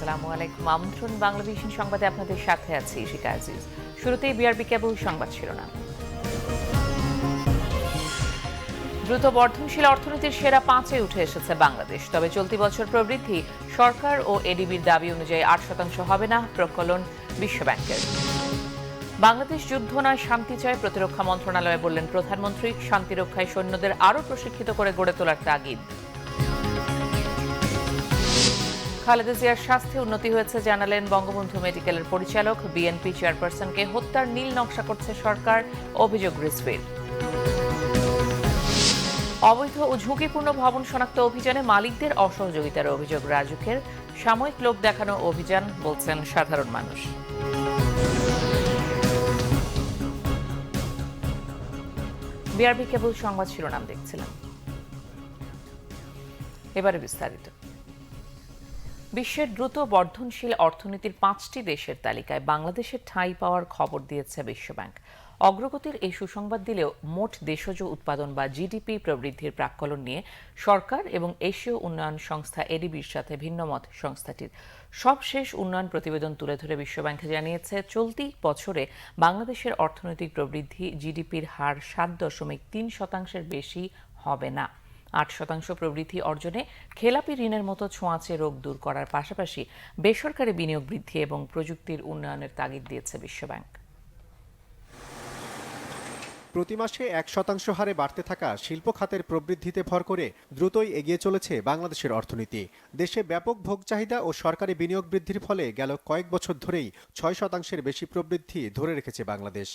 আসসালামু আলাইকুম। আমন্ত্রণ বাংলাদেশী সংবাদে আপনাদের সাথে আছি শিকা আজিজ। শুরুতেই বিআরবি কেবল সংবাদ শিরোনাম। দ্রুত বর্ধনশীল অর্থনীতির সেরা 5-এ উঠে এসেছে বাংলাদেশ। তবে চলতি বছর প্রবৃদ্ধি সরকার ও এডিবির দাবি অনুযায়ী 8% হবে না, প্রকলন বিশ্বব্যাংকের। বাংলাদেশ যুদ্ধ নয় শান্তি চায়, প্রতিরক্ষা মন্ত্রণালয়ে বললেন প্রধানমন্ত্রী। শান্তিরক্ষায় সৈন্যদের আরও প্রশিক্ষিত করে গড়ে তোলার তাগিদ। খালেদা জিয়ার স্বাস্থ্যে উন্নতি হয়েছে জানালেন বঙ্গবন্ধু মেডিকেলের পরিচালক। বিএনপি চেয়ারপারসনকে হত্যার নীল নকশা করছে সরকার, অভিযোগ রিজভির। অবৈধ ও ঝুঁকিপূর্ণ ভবন শনাক্ত অভিযানে মালিকদের অসহযোগিতার অভিযোগ রাজুকের। সাময়িক লোক দেখানো অভিযান বলছেন সাধারণ মানুষ। বিআরবি কেবল সংবাদ শিরোনাম দেখছিলেন, এবারে বিস্তারিত। বিশ্বের দ্রুত বর্ধনশীল অর্থনীতির 5টি দেশের তালিকায় বাংলাদেশের ঠাঁই পাওয়ার খবর দিয়েছে বিশ্বব্যাংক। অগ্রগতির এই সুসংবাদ দিলেও মোট দেশজ উৎপাদন বা জিডিপি প্রবৃদ্ধির প্রাক্কলন নিয়ে সরকার এবং এশীয় উন্নয়ন সংস্থা এডিবির সাথে ভিন্নমত সংস্থাটির। সবশেষ উন্নয়ন প্রতিবেদন তুলে ধরে বিশ্বব্যাংক জানিয়েছে, চলতি বছরে বাংলাদেশের অর্থনৈতিক প্রবৃদ্ধি জিডিপির হার 7.3% বেশি হবে না। 8% প্রবৃদ্ধি অর্জনে খেলাপি ঋণের মতো ছোঁয়াচে রোগ দূর করার পাশাপাশি বেসরকারি বিনিয়োগ বৃদ্ধি এবং প্রযুক্তির উন্নয়নের তাগিদ দিয়েছে বিশ্বব্যাংক। প্রতি মাসে 1% হারে বাড়তে থাকা শিল্প খাতের প্রবৃদ্ধিতে ভর করে দ্রুতই এগিয়ে চলেছে বাংলাদেশের অর্থনীতি। দেশে ব্যাপক ভোগ চাহিদা ও সরকারি বিনিয়োগ বৃদ্ধির ফলে গেল কয়েক বছর ধরেই 6%-এর বেশি প্রবৃদ্ধি ধরে রেখেছে বাংলাদেশ।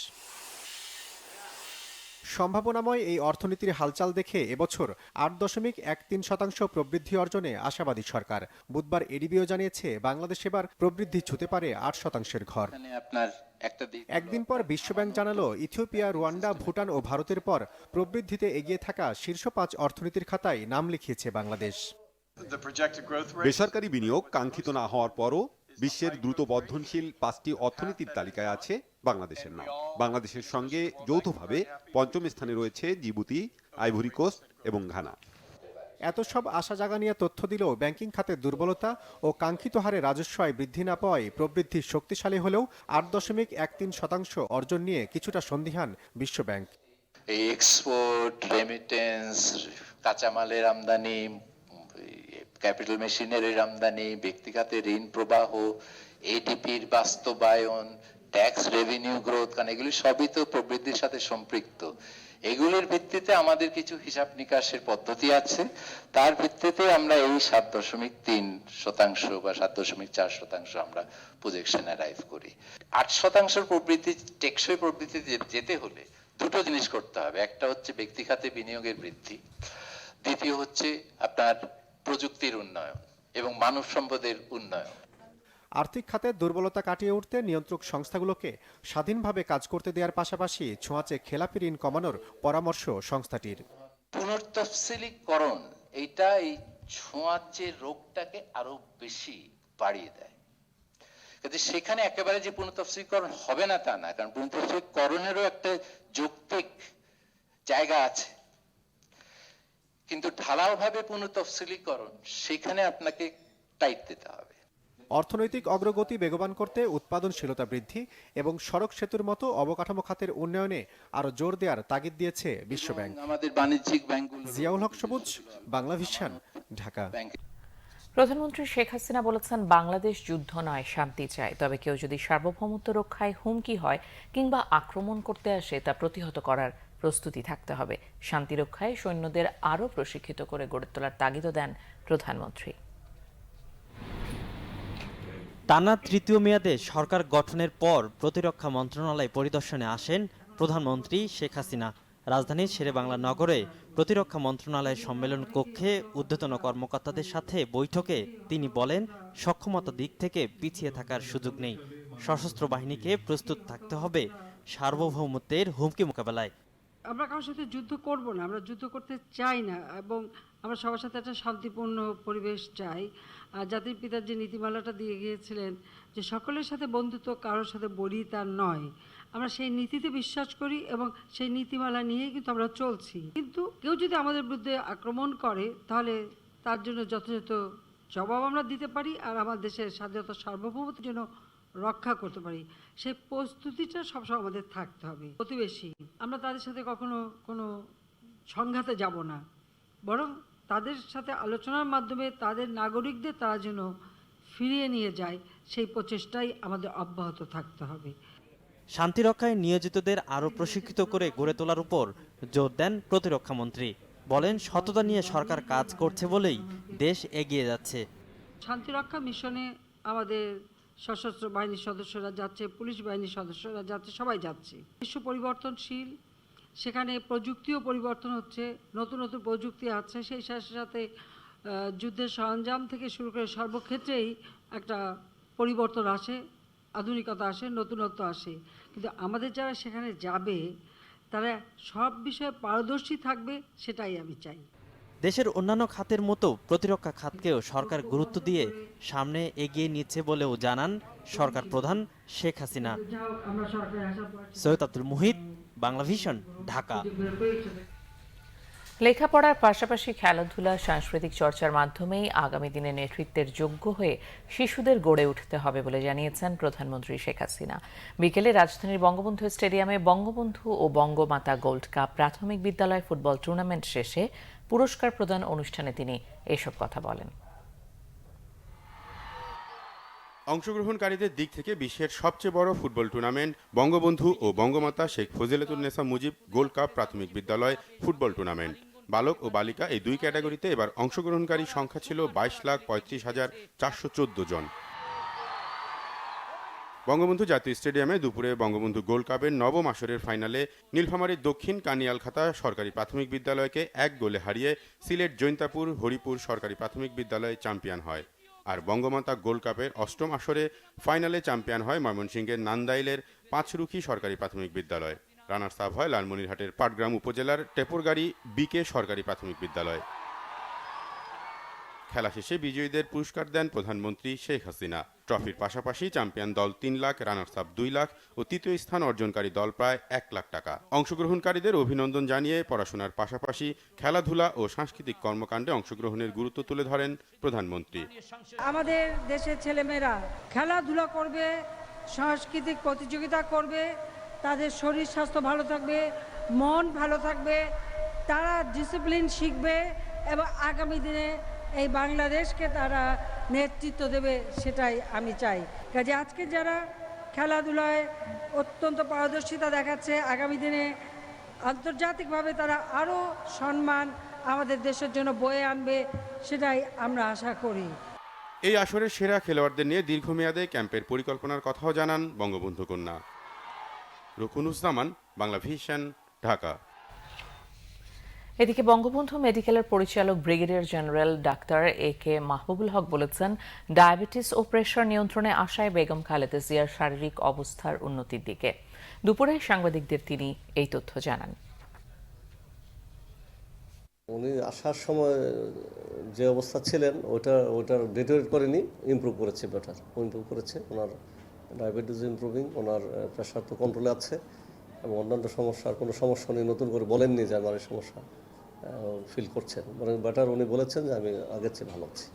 সম্ভাবনাময় এই অর্থনীতির হালচাল দেখে এবছর 8.13% প্রবৃদ্ধি অর্জনে আশাবাদী সরকার। বুধবার এডিবিও জানিয়েছে, বাংলাদেশ এবার প্রবৃদ্ধি ছুঁতে পারে 8%-এর ঘর। একদিন পর বিশ্বব্যাংক জানালো, ইথিওপিয়া, রুয়ান্ডা, ভুটান ও ভারতের পর প্রবৃদ্ধিতে এগিয়ে থাকা শীর্ষ 5 অর্থনীতির খাতায় নাম লিখিয়েছে বাংলাদেশ। বেসরকারি বিনিয়োগ কাঙ্ক্ষিত না হওয়ার পরও বিশ্বের দ্রুত বর্ধনশীল 5টি অর্থনীতির তালিকায় আছে বাংলাদেশের নাম। বাংলাদেশের সঙ্গে যৌথভাবে 5ম স্থানে রয়েছে জিবুতি, আইভরি কোস্ট এবং ঘানা। এত সব আশা জাগানিয়া তথ্য দিলেও ব্যাংকিং খাতের দুর্বলতা ও কাঙ্ক্ষিত হারে রাজস্ব আয় বৃদ্ধি না পাওয়ায় প্রবৃদ্ধি শক্তিশালী হলেও 8.13% অর্জন নিয়ে কিছুটা সন্দিহান বিশ্বব্যাংক। এই এক্সপোর্ট, রেমিটেন্স, কাঁচামালের আমদানি, ক্যাপিটাল মেশিনারির আমদানি, ব্যক্তিগত ঋণ প্রবাহ, এডিপির বাস্তবায়ন, ট্যাক্স রেভিনিউ গ্রোথ, কারণ এগুলি সবই তো প্রবৃদ্ধির সাথে সম্পৃক্ত। এগুলির ভিত্তিতে আমাদের কিছু হিসাব নিকাশের পদ্ধতি আছে, তার ভিত্তিতে আমরা এই 7.3% বা 7.4% আমরা প্রজেকশন অ্যারাইভ করি। 8% প্রবৃদ্ধি, টেকসই প্রবৃদ্ধিতে যেতে হলে দুটো জিনিস করতে হবে। একটা হচ্ছে ব্যক্তি খাতে বিনিয়োগের বৃদ্ধি, দ্বিতীয় হচ্ছে আপনার প্রযুক্তির উন্নয়ন এবং মানব সম্পদের উন্নয়ন। আর্থিক খাতের দুর্বলতা কাটিয়ে উঠতে নিয়ন্ত্রক সংস্থাগুলোকে স্বাধীনভাবে কাজ করতে দেওয়ার পাশাপাশি ছোঁয়াচে খেলাপি ঋণ কমানোর পরামর্শ সংস্থাটির। পুনর্তফসিলীকরণ এইটা এই ছোঁয়াচে রোগটাকে আরো বেশি বাড়িয়ে দেয়। কিন্তু সেখানে একেবারে যে পুনর্তফসিলীকরণ হবে না তা না, কারণ পুনর্তফসিলীকরণেরও একটা যৌক্তিক জায়গা আছে, কিন্তু ঢালাওভাবে পুনর্তফসিলীকরণ সেখানে আপনাকে টাইট দিতে হবে। অর্থনৈতিক অগ্রগতি বেগবান করতে উৎপাদনশীলতা বৃদ্ধি এবং সড়ক সেতুর মতো অবকাঠামো খাতের উন্নয়নে আরো জোর দেওয়ার তাগিদ দিয়েছে বিশ্বব্যাংক। আমাদের বাণিজ্যিক ব্যাংকগুলো। জিয়াউল হক সবুজ, বাংলাভিশন, ঢাকা। প্রধানমন্ত্রী শেখ হাসিনা বলেছেন, বাংলাদেশ যুদ্ধ নয় শান্তি চায়, তবে কেউ যদি সার্বভৌমত্ব রক্ষায় হুমকি হয় কিংবা আক্রমণ করতে আসে তা প্রতিহত করার প্রস্তুতি থাকতে হবে। শান্তি রক্ষায় সৈন্যদের আরও প্রশিক্ষিত করে গড়ে তোলার তাগিদও দেন প্রধানমন্ত্রী। টানা তৃতীয় মেয়াদে সরকার গঠনের পর প্রতিরক্ষা মন্ত্রণালয় পরিদর্শনে আসেন প্রধানমন্ত্রী শেখ হাসিনা। রাজধানীর শেরেবাংলা নগরে প্রতিরক্ষা মন্ত্রণালয়ের সম্মেলন কক্ষে ঊর্ধ্বতন কর্মকর্তাদের সাথে বৈঠকে তিনি বলেন, সক্ষমতা দিক থেকে পিছিয়ে থাকার সুযোগ নেই। সশস্ত্র বাহিনীকে প্রস্তুত থাকতে হবে সার্বভৌমত্বের হুমকি মোকাবেলায়। আমরা কারোর সাথে যুদ্ধ করব না, আমরা যুদ্ধ করতে চাই না, এবং আমরা সবার সাথে একটা শান্তিপূর্ণ পরিবেশ চাই। জাতির পিতা যে নীতিমালাটা দিয়ে গিয়েছিলেন যে সকলের সাথে বন্ধুত্ব, কারোর সাথে বলি, তা নয়। আমরা সেই নীতিতে বিশ্বাস করি এবং সেই নীতিমালা নিয়েই কিন্তু আমরা চলছি। কিন্তু কেউ যদি আমাদের বিরুদ্ধে আক্রমণ করে তাহলে তার জন্য যথাযথ জবাব আমরা দিতে পারি আর আমার দেশের স্বাধীনতা সার্বভৌমত্বের জন্য রক্ষা করতে পারি, সেই প্রস্তুতিটা সবসময় আমাদের থাকতে হবে। প্রতিবেশী, আমরা তাদের সাথে কখনো কোনো সংঘাতে যাব না, বরং তাদের সাথে আলোচনার মাধ্যমে তাদের নাগরিকদের তারা যেন ফিরিয়ে নিয়ে যায়, সেই প্রচেষ্টাই আমাদের অব্যাহত থাকতে হবে। শান্তি রক্ষায় নিয়োজিতদের আরও প্রশিক্ষিত করে গড়ে তোলার উপর জোর দেন প্রতিরক্ষামন্ত্রী। বলেন, সততা নিয়ে সরকার কাজ করছে বলেই দেশ এগিয়ে যাচ্ছে। শান্তিরক্ষা মিশনে আমাদের সশস্ত্র বাহিনীর সদস্যরা যাচ্ছে, পুলিশ বাহিনীর সদস্যরা যাচ্ছে, সবাই যাচ্ছে। বিশ্ব পরিবর্তনশীল, সেখানে প্রযুক্তিও পরিবর্তন হচ্ছে, নতুন নতুন প্রযুক্তি আছে, সেই সাথে সাথে যুদ্ধের সরঞ্জাম থেকে শুরু করে সর্বক্ষেত্রেই একটা পরিবর্তন আসে, আধুনিকতা আসে, নতুনত্ব আসে। কিন্তু আমাদের যারা সেখানে যাবে তারা সব বিষয়ে পারদর্শী থাকবে, সেটাই আমি চাই। দেশের অন্যান্য খাতের মতো প্রতিরক্ষা খাতকেও সরকার গুরুত্ব দিয়ে সামনে এগিয়ে নিচ্ছে বলেও জানান সরকার প্রধান শেখ হাসিনা। সৈয়দ আব্দুল মুহিত, বাংলাভিশন, ঢাকা। লেখাপড়ার পাশাপাশি খেলাধুলা, সাংস্কৃতিক চর্চার মাধ্যমেই আগামী দিনে নেতৃত্বের যোগ্য হয়ে শিশুদের গড়ে উঠতে হবে বলে জানিয়েছেন প্রধানমন্ত্রী শেখ হাসিনা। বিকেলে রাজধানীর বঙ্গবন্ধু স্টেডিয়ামে বঙ্গবন্ধু ও বঙ্গমাতা গোল্ড কাপ প্রাথমিক বিদ্যালয় ফুটবল টুর্নামেন্ট শেষে পুরস্কার প্রদান অনুষ্ঠানে তিনি এসব কথা বলেন। অংশগ্রহণকারীদের দিক থেকে বিশ্বের সবচেয়ে বড় ফুটবল টুর্নামেন্ট বঙ্গবন্ধু ও বঙ্গমাতা শেখ ফজিলাতুন্নেসা মুজিব গোল্ড কাপ প্রাথমিক বিদ্যালয় ফুটবল টুর্নামেন্ট। বালক ও বালিকা এই দুই ক্যাটাগরিতে এবার অংশগ্রহণকারী সংখ্যা ছিল 22,35,414 জন। বঙ্গবন্ধু জাতীয় স্টেডিয়ামে দুপুরে বঙ্গবন্ধু গোল্ড কাপের নবম আসরের ফাইনালে নীলফামারীর দক্ষিণ কানিয়ালখাতা সরকারি প্রাথমিক বিদ্যালয়কে 1 গোলে হারিয়ে সিলেট জৈন্তাপুর হরিপুর সরকারি প্রাথমিক বিদ্যালয় চ্যাম্পিয়ন হয়। আর বঙ্গমাতা গোল্ড কাপের অষ্টম আসরে ফাইনালে চ্যাম্পিয়ন হয় ময়মনসিংহের নান্দাইলের পাঁচরুখি সরকারি প্রাথমিক বিদ্যালয়। রানার্স আপ হয় লালমনিরহাটের পাটগ্রাম উপজেলার টেপরগাড়ি বিকে সরকারি প্রাথমিক বিদ্যালয়। খেলা শেষে বিজয়ীদের পুরস্কার দেন প্রধানমন্ত্রী শেখ হাসিনা। ট্রফির পাশাপাশি চ্যাম্পিয়ন দল 3 লাখ, রানার্স আপ 2 লাখ ও তৃতীয় স্থান অর্জনকারী দল প্রায় 1 লাখ টাকা। অংশগ্রহণকারীদের অভিনন্দন জানিয়ে পড়াশোনার পাশাপাশি খেলাধুলা ও সাংস্কৃতিক কর্মকাণ্ডে অংশগ্রহণের গুরুত্ব তুলে ধরেন প্রধানমন্ত্রী। আমাদের দেশের ছেলেমেয়েরা খেলাধুলা করবে, সাংস্কৃতিক প্রতিযোগিতা করবে, তাদের শরীর স্বাস্থ্য ভালো থাকবে, মন ভালো থাকবে, তারা ডিসিপ্লিন শিখবে এবং আগামী দিনে এই বাংলাদেশকে তারা নেতৃত্ব দেবে, সেটাই আমি চাই। কাজে আজকে যারা খেলাধুলায় অত্যন্ত পারদর্শিতা দেখাচ্ছে, আগামী দিনে আন্তর্জাতিকভাবে তারা আরও সম্মান আমাদের দেশের জন্য বয়ে আনবে, সেটাই আমরা আশা করি। এই আসরের সেরা খেলোয়াড়দের নিয়ে দীর্ঘমেয়াদে ক্যাম্পের পরিকল্পনার কথাও জানান বঙ্গবন্ধু কন্যা। রুকুনুজ্জামান, বাংলাভিশন, ঢাকা। এদিকে বঙ্গবন্ধু মেডিকেলের পরিচালক brigadier general doctor AK Mahbubul Haque বলেছেন, ডায়াবেটিস ও প্রেশার নিয়ন্ত্রণে আসায় বেগম খালেদা জিয়ার শারীরিক অবস্থার উন্নতির দিকে। দুপুরে সাংবাদিকদের তিনি এই তথ্য জানান। উনি আসার সময় যে অবস্থা ছিলেন ওটার ডিটোরিয়েট করেনি, ইমপ্রুভ করেছে, বেটার ইমপ্রুভ করেছে। ওনার ডায়াবেটিস ইমপ্রুভিং, ওনার প্রেশার তো কন্ট্রোলে আছে এবং অন্যান্য সমস্যার কোনো সমস্যা উনি নতুন করে বলেননি যে আমার এই সমস্যা ফিল করছেন, বরং বেটার উনি বলেছেন যে আমি আগের চেয়ে ভালো আছি।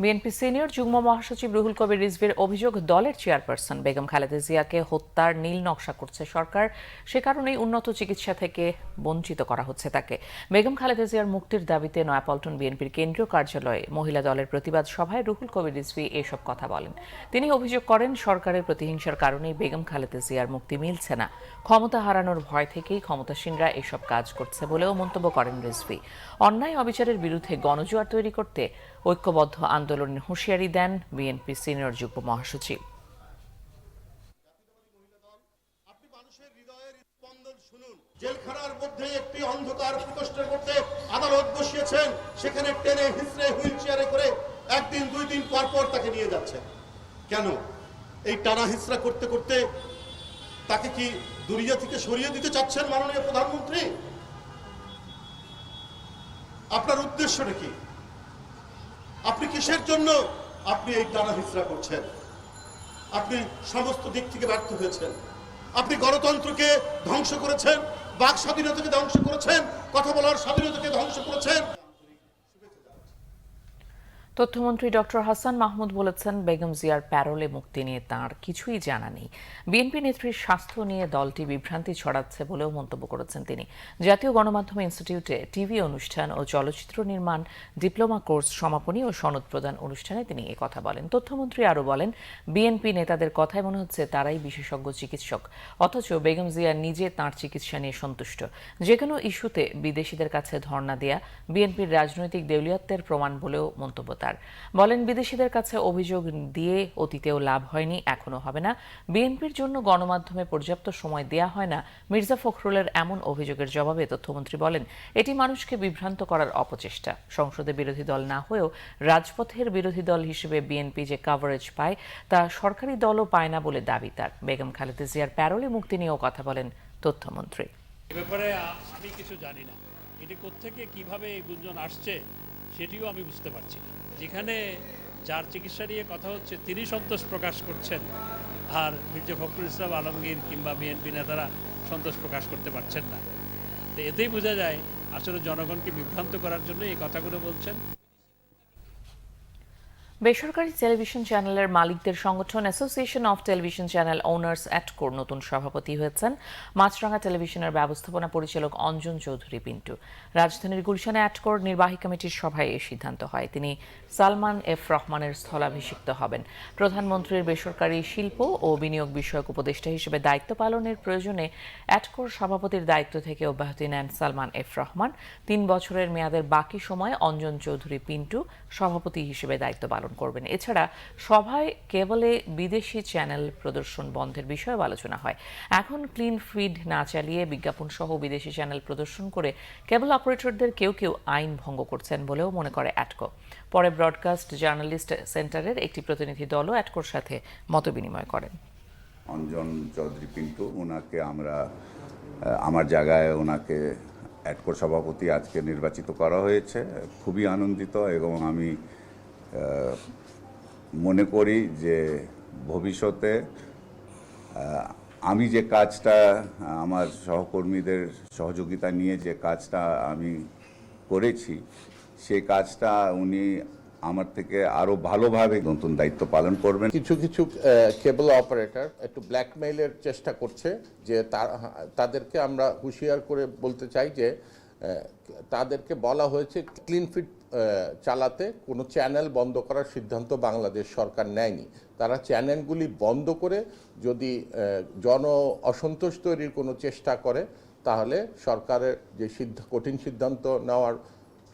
বিএনপি সিনিয়র যুগ্ম মহাসচিব রুহুল কবির রিজভীর অভিযোগ, দলের চেয়ারপারসন বেগম খালেদা জিয়াকে হত্যার নীল নকশা করছে সরকার, সে কারণেই উন্নত চিকিৎসা থেকে বঞ্চিত করা হচ্ছে তাকে। বেগম খালেদা জিয়ার মুক্তির দাবিতে নয়াপল্টন বিএনপির কেন্দ্রীয় কার্যালয়ে মহিলা দলের প্রতিবাদ সভায় রুহুল কবির রিজভী এসব কথা বলেন। তিনি অভিযোগ করেন, সরকারের প্রতিহিংসার কারণেই বেগম খালেদা জিয়ার মুক্তি মিলছে না, ক্ষমতা হারানোর ভয় থেকেই ক্ষমতাসীনরা এসব কাজ করছে বলেও মন্তব্য করেন রিজভী। অন্যায় অবিচারের বিরুদ্ধে গণজোয়ার তৈরি করতে ঐক্যবদ্ধ আন্দোলনের হুঁশিয়ারি দেন বিএনপি সিনিয়র যুগ্ম মহাসচিব। জেলখানার মধ্যে একটি অন্ধকার প্রকোষ্ঠের মধ্যে আদালত বসিয়েছেন, সেখানে টেনে হিসড়ে হুইল চেয়ারে করে একদিন দুই দিন পর পর তাকে নিয়ে যাচ্ছেন। কেন? এই টানা হিসড়া করতে করতে তাকে কি দুনিয়া থেকে সরিয়ে দিতে চাচ্ছেন মাননীয় প্রধানমন্ত্রী? আপনার উদ্দেশ্যটা কি? আপনি কিসের জন্য আপনি এই টানা হিসড়া করছেন? আপনি সমস্ত দিক থেকে ব্যর্থ হয়েছেন। আপনি গণতন্ত্রকে ধ্বংস করেছেন, বাক স্বাধীনতাকে ধ্বংস করেছেন, কথা বলার স্বাধীনতাকে ধ্বংস করেছেন। তথ্যমন্ত্রী ডক্টর হাসান মাহমুদ বলেছেন, বেগম জিয়ার প্যারোলে মুক্তি নিয়ে তাঁর কিছুই জানা নেই। বিএনপি নেত্রীর স্বাস্থ্য নিয়ে দলটি বিভ্রান্তি ছড়াচ্ছে বলেও মন্তব্য করেছেন তিনি। জাতীয় গণমাধ্যম ইনস্টিটিউটে টিভি অনুষ্ঠান ও চলচ্চিত্র নির্মাণ ডিপ্লোমা কোর্স সমাপনী ও সনদ প্রদান অনুষ্ঠানে তিনি কথা বলেন। তথ্যমন্ত্রী আরও বলেন, বিএনপি নেতাদের কথায় মনে হচ্ছে তারাই বিশেষজ্ঞ চিকিৎসক, অথচ বেগম জিয়া নিজে তাঁর চিকিৎসা নিয়ে সন্তুষ্ট। যে কোনো ইস্যুতে বিদেশিদের কাছে ধর্ণা দেয়া বিএনপির রাজনৈতিক দেউলিয়াত্বের প্রমাণ বলেও মন্তব্য তার। বলেন, বিদেশিদের কাছে অভিযোগ দিয়ে অতীতেও লাভ হয়নি, এখনো হবে না। বিএনপির জন্য গণমাধ্যমে পর্যাপ্ত সময় দেয়া হয় না। মির্জা ফখরুলের এমন অভিযোগের জবাবে তথ্যমন্ত্রী বলেন, এটি মানুষকে বিভ্রান্ত করার অপচেষ্টা। সংসদে বিরোধী দল না হয়েও রাজপথের বিরোধী দল হিসেবে বিএনপি যে কভারেজ পায় তা সরকারি দলও পায় না বলে দাবি তার। বেগম খালেদা জিয়ার প্যারোলে মুক্তি নিয়েও কথা বলেন তথ্যমন্ত্রী। এ ব্যাপারে আমি কিছু জানি না, এটি কোত্থেকে কিভাবে এই গুঞ্জন আসছে সেটিও আমি বুঝতে পারছি না। যেখানে যার চিকিৎসা নিয়ে কথা হচ্ছে তিনি সন্তোষ প্রকাশ করছেন, আর মির্জা ফখরুল ইসলাম আলমগীর কিংবা বিএনপি নেতারা সন্তোষ প্রকাশ করতে পারছেন না। তো এতেই বোঝা যায় আসলে জনগণকে বিভ্রান্ত করার জন্য এই কথাগুলো বলছেন। বেসরকারি টেলিভিশন চ্যানেলের মালিকদের সংগঠন association of television channel owners অ্যাটকোর নতুন সভাপতি হয়েছেন মাছরাঙা টেলিভিশনের ব্যবস্থাপনা পরিচালক অঞ্জন চৌধুরী পিন্টু। রাজধানীর গুলশানে অ্যাটকোর নির্বাহী কমিটির সভায় এই সিদ্ধান্ত হয়। তিনি সালমান এফ রহমানের স্থলাভিষিক্ত হবেন। প্রধানমন্ত্রীর বেসরকারি শিল্প ও বিনিয়োগ বিষয়ক উপদেষ্টা হিসেবে দায়িত্ব পালনের প্রয়োজনে অ্যাটকোর সভাপতির দায়িত্ব থেকে অব্যাহতি নেন সালমান এফ রহমান। 3 বছরের মেয়াদের বাকি সময় অঞ্জন চৌধুরী পিন্টু সভাপতি হিসেবে দায়িত্ব পালন করবেন। এছাড়া সভায় কেবলে বিদেশি চ্যানেল প্রদর্শন বন্ধের বিষয়েও আলোচনা হয়। এখন ক্লিন ফিড না চালিয়ে বিজ্ঞাপন সহ বিদেশি চ্যানেল প্রদর্শন করে কেবল অপারেটরদের কেউ কেউ আইন ভঙ্গ করছেন বলেও মনে করে অ্যাটকো। পরে ব্রডকাস্ট জার্নালিস্ট সেন্টারের একটি প্রতিনিধি দলও অ্যাটকোর সাথে মতবিনিময় করেন। অঞ্জন চৌধুরী পিন্টু, ওনাকে আমার জায়গায় ওনাকে অ্যাটকোর সভাপতি আজকে নির্বাচিত করা হয়েছে। খুবই আনন্দিত এবং আমি মনে করি যে ভবিষ্যতে আমি যে কাজটা আমার সহকর্মীদের সহযোগিতা নিয়ে যে কাজটা আমি করেছি সেই কাজটা উনি আমার থেকে আরো ভালোভাবে নতুন দায়িত্ব পালন করবেন। কিছু কিছু কেবল অপারেটর একটু ব্ল্যাকমেইলের চেষ্টা করছে, যে তাদেরকে আমরা হুঁশিয়ার করে বলতে চাই যে তাদেরকে বলা হয়েছে ক্লিন ফিট চালাতে কোনো চ্যানেল বন্ধ করার সিদ্ধান্ত বাংলাদেশ সরকার নেয়নি। তারা চ্যানেলগুলি বন্ধ করে যদি জন অসন্তোষ তৈরির কোনো চেষ্টা করে তাহলে সরকারের যে কঠিন সিদ্ধান্ত নেওয়ার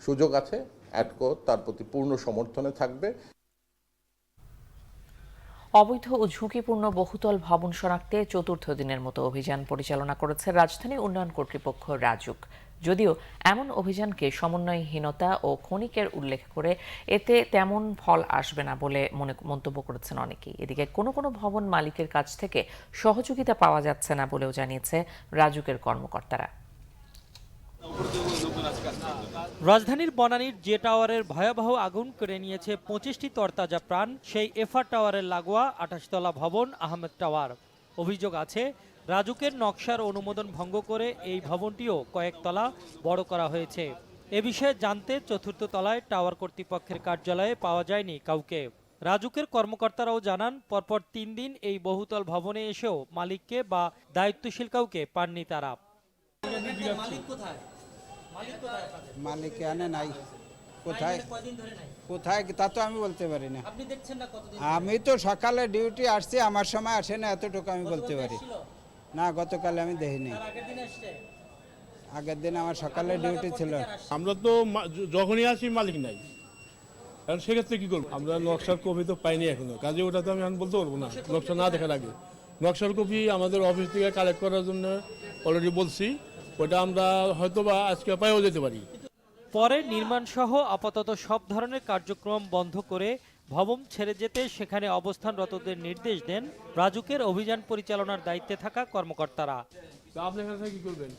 সুযোগ আছে, অ্যাটকো তার প্রতি পূর্ণ সমর্থনে থাকবে। অবৈধ ও ঝুঁকিপূর্ণ বহুতল ভবন শনাক্তে ৪র্থ দিনের মতো অভিযান পরিচালনা করেছে রাজধানী উন্নয়ন কর্তৃপক্ষ রাজুক। যদিও এমন অভিযানকে সমন্বয়হীনতা ও ক্ষণিকের উল্লেখ করে এতে তেমন ফল আসবে না বলে মন্তব্য করেছেন অনেকেই। এদিকে কোনো কোনো ভবন মালিকের কাছ থেকে সহযোগিতা পাওয়া যাচ্ছে না বলেও জানিয়েছে রাজুকের কর্মকর্তারা। রাজধানীর বনানীর জে টাওয়ারের ভয়াবহ আগুন কেড়ে নিয়েছে 25টি তরতাজা প্রাণ। সেই এফআর টাওয়ারের লাগোয়া 28 তলা ভবন আহমেদ টাওয়ার। অভিযোগ আছে রাজুকের নকশার অনুমোদন ভঙ্গ করে এই ভবনটিও কয়েকতলা বড় করা হয়েছে। এ বিষয়ে জানতে ৪র্থ তলায় টাওয়ার কর্তৃপক্ষের কার্যালয়ে পাওয়া যায়নি কাউকে। রাজুকের কর্মকর্তারাও জানান, পরপর 3 দিন এই বহুতল ভবনে এসেও মালিককে বা দায়িত্বশীল কাউকে পাননি তারা। মালিক আনে নাই, কোথায় কোথায় তা তো আমি বলতে পারি না। আমি তো সকালে ডিউটি আসছি, আমার সময় আসে না, এতটুকু আমি বলতে পারি না। গতকাল আমি দেখিনি, আগের দিন আমার সকালে ডিউটি ছিল। আমরা তো যখনই আসি মালিক নাই, কারণ সেক্ষেত্রে কি করবো, আমরা নকশার কপি তো পাইনি এখনো, কাজে ওটা তো আমি বলতে পারবো না নকশা না দেখার আগে। নকশার কপি আমাদের অফিস থেকে কালেক্ট করার জন্য অলরেডি বলছি, ওটা আমরা হয়তো বা আজকে পাইও যেতে পারি। পরে নির্মাণ সহ আপাতত সব ধরনের কার্যক্রম বন্ধ করে ভবন ছেড়ে যেতে সেখানে অবস্থানরতদের নির্দেশ দেন রাজুকের অভিযান পরিচালনার দায়িত্বে থাকা কর্মকর্তারা। আপনি এখানে কি করবেন?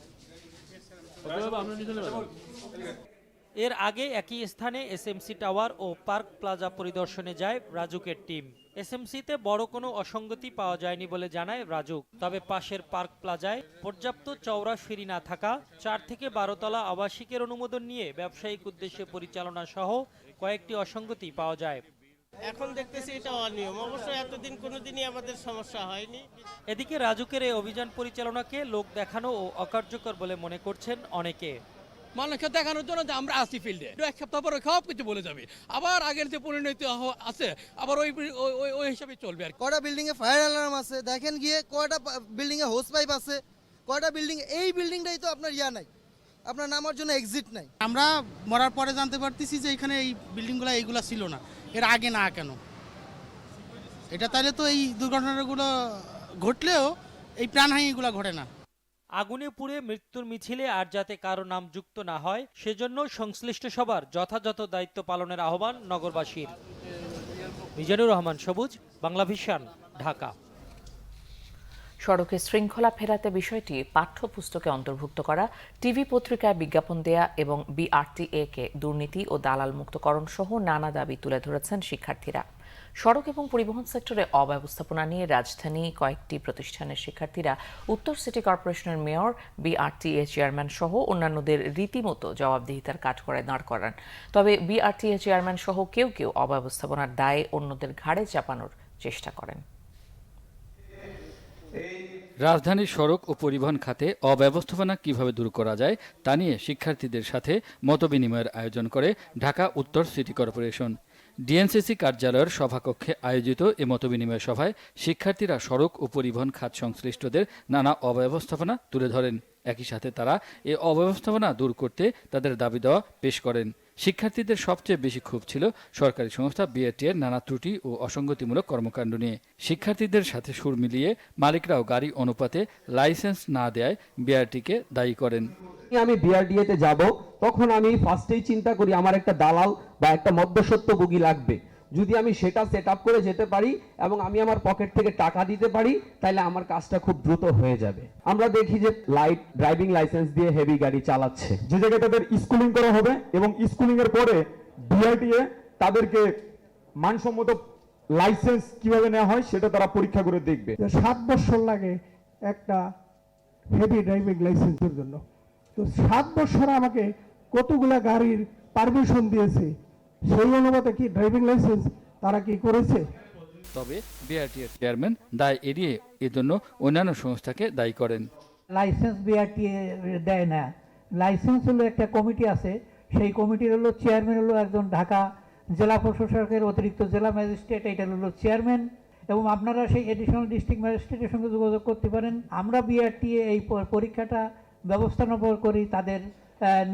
এর আগে একই স্থানে এসএমসি টাওয়ার ও পার্ক প্লাজা পরিদর্শনে যায় রাজুকের টিম। এসএমসিতে বড় কোনো অসঙ্গতি পাওয়া যায়নি বলে জানায় রাজুক। তবে পাশের পার্ক প্লাজায় পর্যাপ্ত চওড়া সিঁড়ি না থাকা, 4 থেকে 12 তলা আবাসিকের অনুমোদন নিয়ে ব্যবসায়িক উদ্দেশ্যে পরিচালনা সহ কয়েকটি অসঙ্গতি পাওয়া যায়। এখন দেখতেছি এটা অনিয়ম, অবশ্য এতদিন কোনোদিনই আমাদের সমস্যা হয়নি। এদিকে রাজুকের এই অভিযান পরিচালনাকে লোক দেখানো ও অকার্যকর বলে মনে করছেন অনেকে। মানুষকে দেখানোর জন্য যে আমরা আসি ফিল্ডে, 1 সপ্তাহ পরে সব কিছু বলে যাবে, আবার আগের যে পরিণতি আছে আবার ওই হিসাবে চলবে। আর কয়টা বিল্ডিং এ ফায়ার অ্যালার্ম আছে দেখেন গিয়ে, কয়টা বিল্ডিং এ হোস পাইপ আছে, কয়টা বিল্ডিং, এই বিল্ডিংটাই তো আপনার নাই, আপনার নামার জন্য এক্সিট নাই। আমরা মরার পরে জানতে পারতেছি যে এখানে এই বিল্ডিংগুলো এইগুলো ছিল না, এর আগে না কেন এটা, তাহলে তো এই দুর্ঘটনাগুলো ঘটলেও এই প্রাণহানিগুলো ঘটে না। আগুনে পুড়ে মৃত্যুর মিছিলে আর যাতে কারো নাম যুক্ত না হয় সেজন্য সংশ্লিষ্ট সবার যথাযথ দায়িত্ব পালনের আহ্বান নগরবাসীর। মিজানুর রহমান সবুজ, বাংলা ভিশন, ঢাকা। সড়কে শৃঙ্খলা ফেরাতে বিষয়টি পাঠ্যপুস্তকে অন্তর্ভুক্ত করা, টিভি পত্রিকায় বিজ্ঞাপন দেয়া এবং বিআরটিএ-কে দুর্নীতি ও দালাল মুক্তকরণ সহ নানা দাবি তুলে ধরেছেন শিক্ষার্থীরা। সড়ক এবং পরিবহন সেক্টরে অব্যবস্থাপনা নিয়ে রাজধানী কয়েকটি প্রতিষ্ঠানের শিক্ষার্থীরা উত্তর সিটি কর্পোরেশনের মেয়র, বিআরটিএ চেয়ারম্যান সহ অন্যান্যদের রীতিমতো জবাবদিহিতার কাঠগড়ায় দাঁড় করান। তবে বিআরটিএ চেয়ারম্যান সহ কেউ কেউ অব্যবস্থাপনার দায়ে অন্যদের ঘাড়ে চাপানোর চেষ্টা করেন। রাজধানীর সড়ক ও পরিবহন খাতে অব্যবস্থাপনা কিভাবে দূর করা যায় তা নিয়ে শিক্ষার্থীদের সাথে মতবিনিময়ের আয়োজন করে ঢাকা উত্তর সিটি কর্পোরেশন। ডিএনসিসি কার্যালয়ের সভাকক্ষে আয়োজিত এ মতবিনিময় সভায় শিক্ষার্থীরা সড়ক ও পরিবহন খাত সংশ্লিষ্টদের নানা অব্যবস্থাপনা তুলে ধরেন। একই সাথে তারা এ অব্যবস্থাপনা দূর করতে তাদের দাবি দেওয়া পেশ করেন। শিক্ষার্থীদের সবচেয়ে বেশি ক্ষোভ ছিল সরকারি সংস্থা বিআরটিএর নানা ত্রুটি ও অসঙ্গতিমূলক কর্মকাণ্ড নিয়ে। শিক্ষার্থীদের সাথে সুর মিলিয়ে মালিকরাও গাড়ি অনুপাতে লাইসেন্স না দেয়ায় বিআরটিকে দায়ী করেন। আমি বিআরটিএতে যাব, তখন আমি ফার্স্টেই চিন্তা করি আমার একটা দালাল বা একটা মধ্যস্বত্বভোগী লাগবে। যদি আমি সেটা সেট আপ করে যেতে পারি এবং আমি আমার পকেট থেকে টাকা দিতে পারি, তাহলে আমার কাজটা খুব দ্রুত হয়ে যাবে। আমরা দেখি যে লাইট ড্রাইভিং লাইসেন্স দিয়ে হেভি গাড়ি চালাচ্ছে, যে জায়গায় তাদের স্কুলিং করা হবে এবং স্কুলিং এর পরে বিআরটিএ তাদেরকে মানসম্মত লাইসেন্স কিভাবে নেওয়া হয় সেটা তারা পরীক্ষা করে দেখবে। 7 বছর লাগে একটা হেভি ড্রাইভিং লাইসেন্সের জন্য, তো 7 বছর আমাকে কতগুলা গাড়ির পারমিশন দিয়েছে, সেই অনুপাতে কি ড্রাইভিং লাইসেন্স তারা কি করেছে? তবে বিআরটিএর চেয়ারম্যান দায় এড়িয়ে এজন্য অন্যান্য সংস্থাকে দায়ী করেন। লাইসেন্স বিআরটিএ দেয় না, লাইসেন্স হলো একটা কমিটি আছে, সেই কমিটির হলো চেয়ারম্যান হলো একজন ঢাকা জেলা প্রশাসকের অতিরিক্ত জেলা ম্যাজিস্ট্রেট, এটা হলো চেয়ারম্যান, এবং আপনারা সেই এডিশনাল ডিস্ট্রিক্ট ম্যাজিস্ট্রেটের সঙ্গে যোগাযোগ করতে পারেন। আমরা বিআরটিএ এই পরীক্ষাটা ব্যবস্থাপনা করি তাদের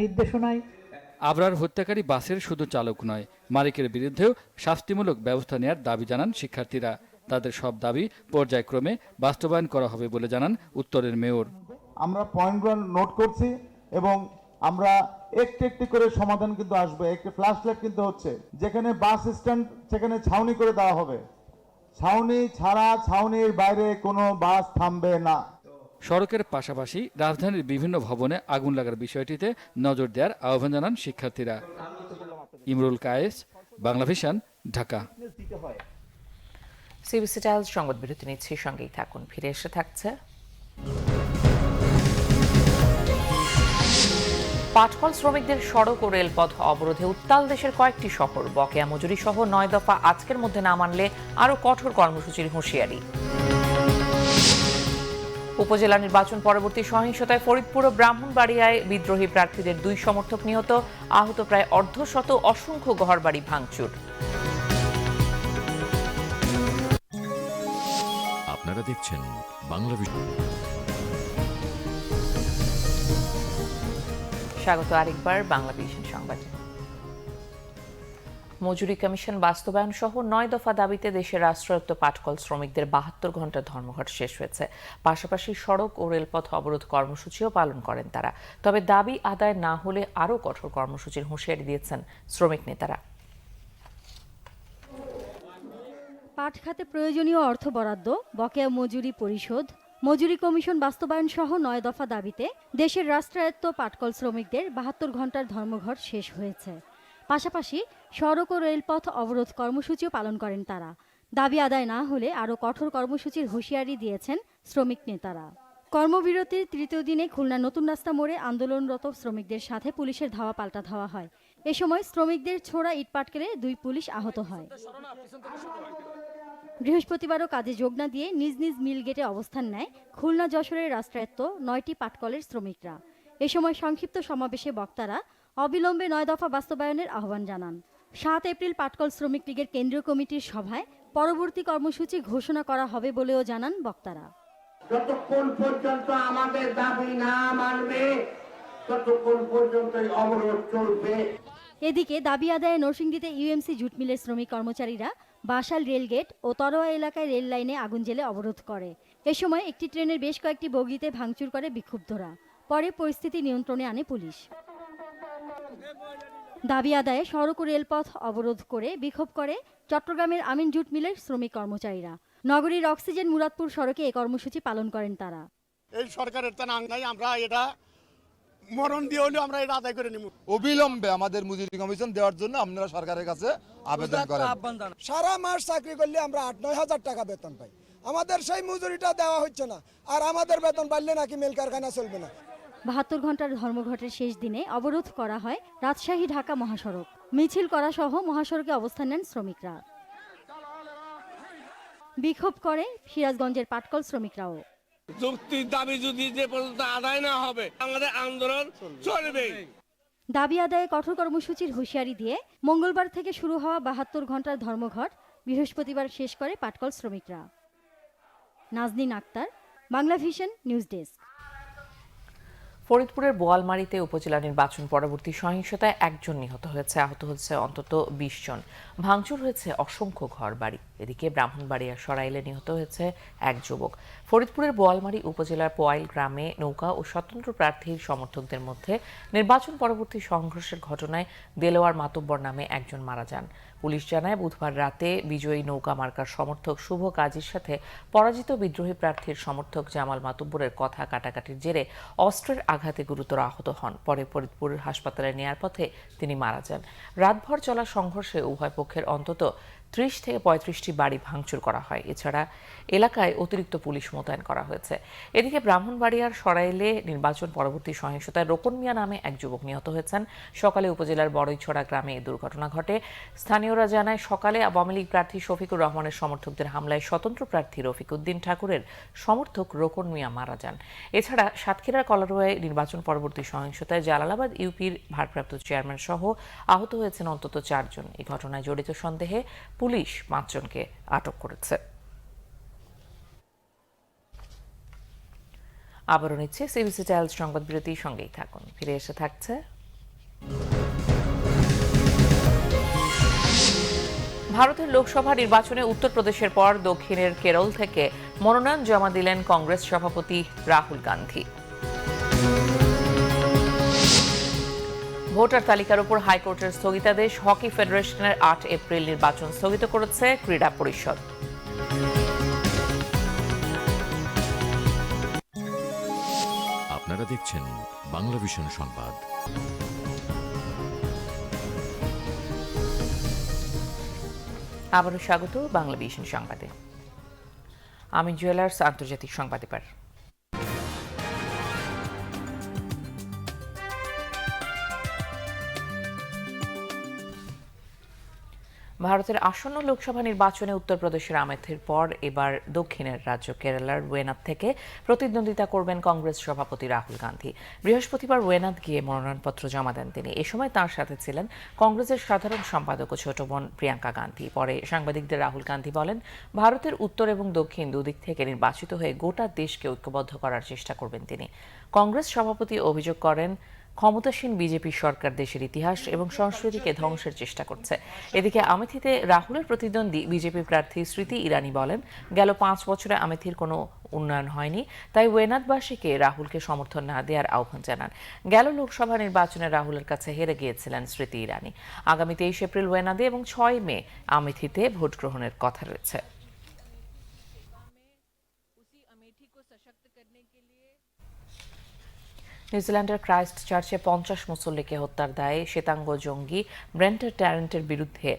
নির্দেশনায়। আবরার হত্যাকারী বাসের শুধু চালক নয়, মালিকের বিরুদ্ধেও শাস্তিমূলক ব্যবস্থা নেওয়ার দাবি জানান শিক্ষার্থীরা। তাদের সব দাবি পর্যায়ক্রমে বাস্তবায়ন করা হবে বলে জানান উত্তরের মেয়র। আমরা পয়েন্টগুলো নোট করছি এবং আমরা একটি একটি করে সমাধান কিন্তু আসবে। একটি ফ্ল্যাশ লাইট কিন্তু হচ্ছে, যেখানে বাস স্ট্যান্ড সেখানে ছাউনি করে দেওয়া হবে, ছাউনি ছাড়া ছাউনির বাইরে কোনো বাস থামবে না। সড়কের পাশাপাশি রাজধানীর বিভিন্ন ভবনে আগুন লাগার বিষয়টিতে নজর দেওয়ার আহ্বান জানান শিক্ষার্থীরা। Imrul Kayes, Bangla vision, Dhaka. CBC tiles সংবাদ বিরতি নিচ্ছি, সঙ্গেই থাকুন। ফিরে এসে থাকছে পাটকল শ্রমিকদের সড়ক ও রেলপথ অবরোধে উত্তাল দেশের কয়েকটি শহর। বকেয়া মজুরি সহ 9 দফা আজকের মধ্যে না মানলে আরও কঠোর কর্মসূচির হুঁশিয়ারি। উপজেলা নির্বাচন পরবর্তী সহিংসতায় ফরিদপুর ও ব্রাহ্মণবাড়িয়ায় বিদ্রোহী প্রার্থীদের 2 সমর্থক নিহত, আহত প্রায় অর্ধশত, অসংখ্য ঘরবাড়ি ভাঙচুর। আপনারা দেখছেন বাংলা ভিশন। স্বাগত আরেকবার বাংলা ভিশন সংবাদে। মজুরি কমিশন বাস্তবায়ন সহ 9 দফা দাবিতে দেশের রাষ্ট্রায়ত্ত পাটকল শ্রমিকদের 72 ঘন্টা ধর্মঘট শেষ হয়েছে। পাশাপাশি সড়ক ও রেলপথ অবরোধ কর্মসূচিও পালন করেন তারা। তবে দাবি আদায় না হলে আরও কঠোর কর্মসূচির হুঁশিয়ারি দিয়েছেন শ্রমিক নেতারা। পাট খাতে প্রয়োজনীয় অর্থ বরাদ্দ, বকেয়া মজুরি পরিশোধ, মজুরি কমিশন বাস্তবায়ন সহ ৯ দফা দাবিতে দেশের রাষ্ট্রায়ত্ত পাটকল শ্রমিকদের ৭২ ঘন্টার ধর্মঘট শেষ হয়েছে। পাশাপাশি সড়ক ও রেলপথ অবরোধ কর্মসূচিও পালন করেন তারা। দাবি আদায় না হলে আরও কঠোর কর্মসূচির হুঁশিয়ারি দিয়েছেন শ্রমিক নেতারা। কর্মবিরতির তৃতীয় দিনে খুলনা নতুন রাস্তা মোড়ে আন্দোলনরত শ্রমিকদের সাথে পুলিশের ধাওয়া পাল্টা ধাওয়া হয়। এ সময় শ্রমিকদের ছোড়া ইটপাটকেলে 2 পুলিশ আহত হয়। বৃহস্পতিবারও কাজে যোগ না দিয়ে নিজ নিজ মিল গেটে অবস্থান নেয় খুলনা যশোরের রাষ্ট্রায়ত্ত 9টি পাটকলের শ্রমিকরা। এ সময় সংক্ষিপ্ত সমাবেশে বক্তারা অবিলম্বে 9 দফা বাস্তবায়নের আহ্বান জানান। 7 এপ্রিল পাটকল শ্রমিক লীগের কেন্দ্রীয় কমিটির সভায় পরবর্তী কর্মসূচি ঘোষণা করা হবে বলেও জানান বক্তারা। যতক্ষণ পর্যন্ত আমাদের দাবি না মানবে ততক্ষণ পর্যন্ত অবরোধ চলবে। এদিকে দাবি আদায়ে নরসিংদীতে ইউএমসি জুট মিলের শ্রমিক কর্মচারীরা বাসাল রেলগেট ও তরোয়া এলাকায় রেল লাইনে আগুন জ্বেলে অবরোধ করে। এ সময় একটি ট্রেনের বেশ কয়েকটি বগিতে ভাঙচুর করে বিক্ষুব্ধরা। পরে পরিস্থিতি নিয়ন্ত্রণে আনে পুলিশ। দাবি আদায়ে সড়ক ও রেলপথ অবরোধ করে বিক্ষোভ করে চট্টগ্রামের আমিন জুট মিলের শ্রমিক কর্মচারীরা। নগরীর অক্সিজেন মুরাদপুর সড়কে এই কর্মসূচি পালন করেন তারা। এই সরকারের তো নাং নাই, আমরা এটা মরণ দিয়ে হলেও আমরা এটা আদায় করে নিব। অবিলম্বে আমাদের মজুরি কমিশন দেওয়ার জন্য আপনারা সরকারের কাছে আবেদন করেন। সারা মাস চাকরি করলে আমরা 8-9 হাজার টাকা বেতন পাই, আমাদের সেই মজুরিটা দেওয়া হচ্ছে না। আর আমাদের বেতন বাড়লে নাকি মিল কারখানা চলবে না। ৭২ ঘন্টার ধর্মঘটের শেষ দিনে অবরোধ করা হয় রাজশাহী ঢাকা মহাসড়ক। মিছিল করা সহ মহাসড়কে অবস্থান নেন শ্রমিকরা। বিক্ষোভ করে সিরাজগঞ্জের পাটকল শ্রমিকরাও। যুক্তির দাবি যদি যে পর্যন্ত আদায় না হবে আমাদের আন্দোলন চলবে। দাবি আদায়ে কঠোর কর্মসূচির হুঁশিয়ারি দিয়ে মঙ্গলবার থেকে শুরু হওয়া ৭২ ঘন্টার ধর্মঘট বৃহস্পতিবার শেষ করে পাটকল শ্রমিকরা। Nazneen Akter, Bangla vision news desk. ফরিদপুরের বোয়ালমারীতে উপজেলা নির্বাচন পরবর্তী সহিংসতায় 1 জন নিহত হয়েছে, আহত হচ্ছে অন্তত 20 জন। ভাঙচুর হয়েছে অসংখ্য ঘরবাড়ি। এদিকে ব্রাহ্মণবাড়িয়া সরাইলে নিহত হয়েছে 1 যুবক। ফরিদপুরের বোয়ালমারী উপজেলার পোয়াইল গ্রামে নৌকা ও স্বতন্ত্র প্রার্থীর সমর্থকদের মধ্যে নির্বাচন পরবর্তী সংঘর্ষের ঘটনায় দেলোয়ার মাতব্বর নামে 1 জন মারা যান। পুলিশ জানায় বুধবার রাতে বিজয়ী নৌকা মার্কার সমর্থক শুভ কাজীর সাথে পরাজিত বিদ্রোহী প্রার্থীর সমর্থক জামাল মাতব্বরের কথা কাটাকাটির জেরে অস্ত্রের আঘাতে গুরুতর আহত হন। পরে ফরিদপুর হাসপাতালে নেয়ার পথে তিনি মারা যান। রাতভর চলা সংঘর্ষে উভয় পক্ষের অন্তত 30 থেকে 35টি বাড়ি ভাঙচুর করা হয়। এছাড়া এলাকায় অতিরিক্ত পুলিশ মোতায়েন করা হয়েছে। এদিকে ব্রাহ্মণবাড়িয়ার সরাইলে নির্বাচন পরবর্তী সহিংসতায় রোকন মিয়া নামে 1 যুবক নিহত হয়েছেন। সকালে উপজেলার বড়ইছড়া গ্রামে এই দুর্ঘটনা ঘটে। স্থানীয়রা জানায় সকালে আওয়ামী লীগ প্রার্থী শফিকুর রহমানের সমর্থকদের হামলায় স্বতন্ত্র প্রার্থী রফিকউদ্দিন ঠাকুরের সমর্থক রোকন মিয়া মারা যান। এছাড়া সাতক্ষীরার কলারোয়ায় নির্বাচন পরবর্তী সহিংসতায় জালালাবাদ ইউপির ভারপ্রাপ্ত চেয়ারম্যান সহ আহত হয়েছেন অন্তত 4 জন। এই ঘটনায় জড়িত সন্দেহে পুলিশ 5 জনকে আটক করেছে। আবারও নিচ্ছে সিবিসি টাইলস সংবাদ বিরতির সঙ্গেই থাকুন। ফিরে এসে থাকছে ভারতের লোকসভা নির্বাচনে উত্তরপ্রদেশের পর দক্ষিণের কেরল থেকে মনোনয়ন জমা দিলেন কংগ্রেস সভাপতি রাহুল গান্ধী। ভোটার তালিকার উপর হাইকোর্টের স্থগিতাদেশ। হকি ফেডারেশনের 8 এপ্রিল নির্বাচন স্থগিত করেছে ক্রীড়া পরিষদ। আপনারা দেখছেন বাংলা ভিশন সংবাদ। আবারও স্বাগত বাংলা ভিশন সংবাদে। আমি জুয়েলার্স আন্তর্জাতিক সংবাদ। এবার ভারতের আসন্ন লোকসভা নির্বাচনে উত্তরপ্রদেশের আমেথির পর এবার দক্ষিণের রাজ্য কেরালার ওয়েনাদ থেকে প্রতিদ্বন্দ্বিতা করবেন কংগ্রেস সভাপতি রাহুল গান্ধী। বৃহস্পতিবার ওয়েনাদ গিয়ে মনোনয়নপত্র জমা দেন তিনি। এ সময় তাঁর সাথে ছিলেন কংগ্রেসের সাধারণ সম্পাদক ও ছোট বোন প্রিয়াঙ্কা গান্ধী। পরে সাংবাদিকদের রাহুল গান্ধী বলেন, ভারতের উত্তর এবং দক্ষিণ দুদিক থেকে নির্বাচিত হয়ে গোটা দেশকে ঐক্যবদ্ধ করার চেষ্টা করবেন তিনি। কংগ্রেস সভাপতি অভিযোগ করেন, ক্ষমতাসীন বিজেপি সরকার দেশের ইতিহাস এবং সংস্কৃতিকে ধ্বংসের চেষ্টা করছে। এদিকে আমেথিতে রাহুলের প্রতিদ্বন্দ্বী বিজেপি প্রার্থী স্মৃতি ইরানি বলেন, গেল 5 বছরে আমেথির কোনো উন্নয়ন হয়নি, তাই ওয়েনাদবাসীকে রাহুলকে সমর্থন না দেওয়ার আহ্বান জানান। গেল লোকসভা নির্বাচনে রাহুলের কাছে হেরে গিয়েছিলেন স্মৃতি ইরানি। আগামী 23 এপ্রিল ওয়েনাদে এবং 6 মে আমেথিতে ভোট গ্রহণের কথা রয়েছে। নিউজিল্যান্ডের ক্রাইস্ট চার্চে 50 মুসল্লিকে হত্যার দায়ে শ্বেতাঙ্গ জঙ্গি ব্রেন্টন ট্যারেন্টের বিরুদ্ধে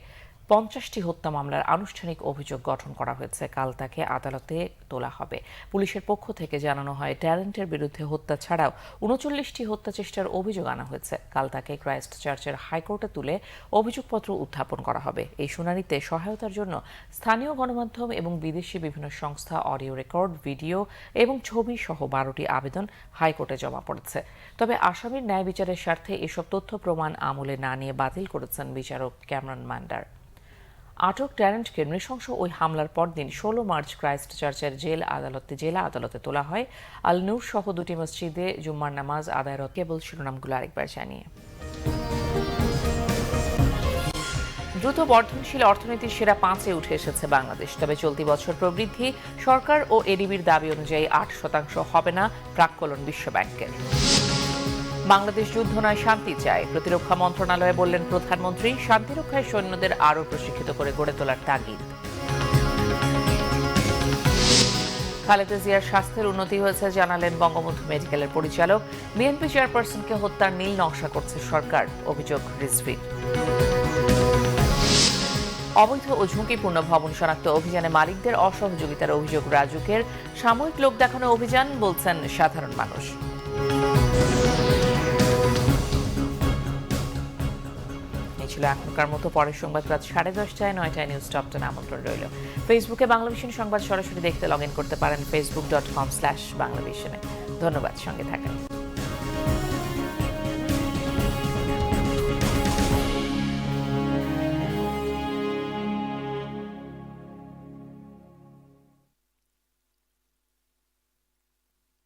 50টি হত্যা মামলার আনুষ্ঠানিক অভিযোগ গঠন করা হয়েছে। কাল তাকে আদালতে তোলা হবে। পুলিশের পক্ষ থেকে জানানো হয়, ট্যারেন্টের বিরুদ্ধে হত্যা ছাড়াও 39টি হত্যা চেষ্টার অভিযোগ আনা হয়েছে। কাল তাকে ক্রাইস্ট চার্চের হাইকোর্টে তুলে অভিযোগপত্র উত্থাপন করা হবে। এই শুনানিতে সহায়তার জন্য স্থানীয় গণমাধ্যম এবং বিদেশি বিভিন্ন সংস্থা অডিও রেকর্ড, ভিডিও এবং ছবি সহ 12টি আবেদন হাইকোর্টে জমা পড়েছে। তবে আসামির ন্যায় বিচারের স্বার্থে এসব তথ্য প্রমাণ আমলে না নিয়ে বাতিল করেছেন বিচারক ক্যামেরন ম্যান্ডার। আটক ট্যারেন্টকে নৃশংস ওই হামলার পরদিন 16 মার্চ ক্রাইস্ট চার্চের জেলা আদালতে তোলা হয়। আল নূর সহ 2টি মসজিদে জুম্মার নামাজ আদায়ের কেবল শিরোনামগুলো আরেকবার জানিয়ে। দ্রুত বর্ধনশীল অর্থনীতির সেরা 5-এ উঠে এসেছে বাংলাদেশ। তবে চলতি বছর প্রবৃদ্ধি সরকার ও এডিবির দাবি অনুযায়ী 8% হবে না প্রাক্কলন বিশ্বব্যাংকের। বাংলাদেশ যুদ্ধ নয়, শান্তি চায়, প্রতিরক্ষা মন্ত্রণালয়ে বললেন প্রধানমন্ত্রী। শান্তিরক্ষায় সৈন্যদের আরও প্রশিক্ষিত করে গড়ে তোলার তাগিদ। খালেদা জিয়ার স্বাস্থ্যের উন্নতি হয়েছে জানালেন বঙ্গবন্ধু মেডিকেলের পরিচালক। বিএনপি চেয়ারপারসনকে হত্যার নীল নকশা করছে সরকার, অভিযোগ রিজভীর। অবৈধ ও ঝুঁকিপূর্ণ ভবন শনাক্ত অভিযানে মালিকদের অসহযোগিতার অভিযোগ রাজুকের। সাময়িক লোক দেখানো অভিযান, বলছেন সাধারণ মানুষ। ছিল এখনকার মতো। পরের সংবাদ রাত 10:30টায় 9টায় নিউজ টপ 10 আমন্ত্রণ রইল। ফেসবুকে বাংলাভিশন সংবাদ সরাসরি দেখতে লগ ইন করতে পারেন facebook.com/বাংলাভিশনে। ধন্যবাদ সঙ্গে থাকার।